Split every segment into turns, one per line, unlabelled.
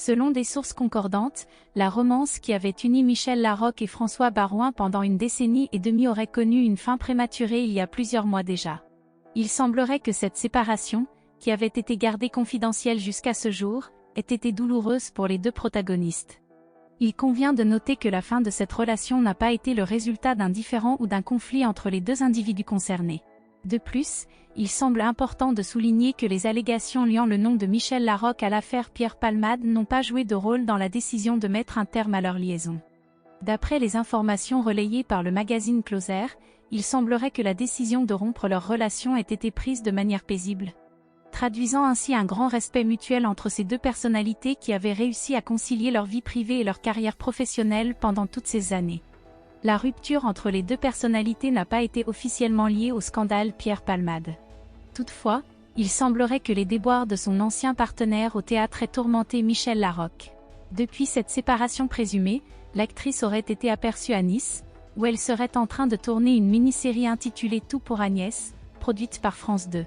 Selon des sources concordantes, la romance qui avait uni Michel Larocque et François Baroin pendant une décennie et demie aurait connu une fin prématurée il y a plusieurs mois déjà. Il semblerait que cette séparation, qui avait été gardée confidentielle jusqu'à ce jour, ait été douloureuse pour les deux protagonistes. Il convient de noter que la fin de cette relation n'a pas été le résultat d'un différend ou d'un conflit entre les deux individus concernés. De plus, il semble important de souligner que les allégations liant le nom de Michel Larocque à l'affaire Pierre Palmade n'ont pas joué de rôle dans la décision de mettre un terme à leur liaison. D'après les informations relayées par le magazine Closer, il semblerait que la décision de rompre leur relation ait été prise de manière paisible, traduisant ainsi un grand respect mutuel entre ces deux personnalités qui avaient réussi à concilier leur vie privée et leur carrière professionnelle pendant toutes ces années. La rupture entre les deux personnalités n'a pas été officiellement liée au scandale Pierre Palmade. Toutefois, il semblerait que les déboires de son ancien partenaire au théâtre aient tourmenté Michel Larocque. Depuis cette séparation présumée, l'actrice aurait été aperçue à Nice, où elle serait en train de tourner une mini-série intitulée Tout pour Agnès, produite par France 2.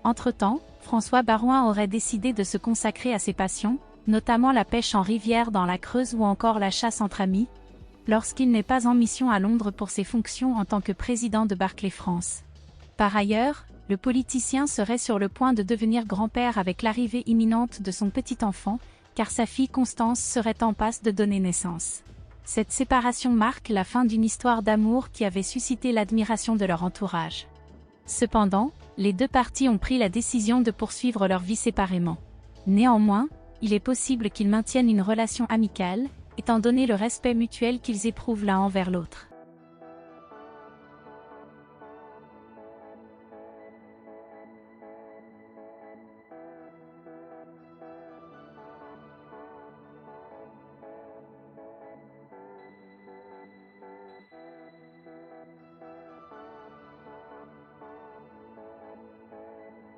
Entre-temps, François Baroin aurait décidé de se consacrer à ses passions, notamment la pêche en rivière dans la Creuse ou encore la chasse entre amis, lorsqu'il n'est pas en mission à Londres pour ses fonctions en tant que président de Barclays France. Par ailleurs, le politicien serait sur le point de devenir grand-père avec l'arrivée imminente de son petit enfant, car sa fille Constance serait en passe de donner naissance. Cette séparation marque la fin d'une histoire d'amour qui avait suscité l'admiration de leur entourage. Cependant, les deux parties ont pris la décision de poursuivre leur vie séparément. Néanmoins, il est possible qu'ils maintiennent une relation amicale, étant donné le respect mutuel qu'ils éprouvent l'un envers l'autre.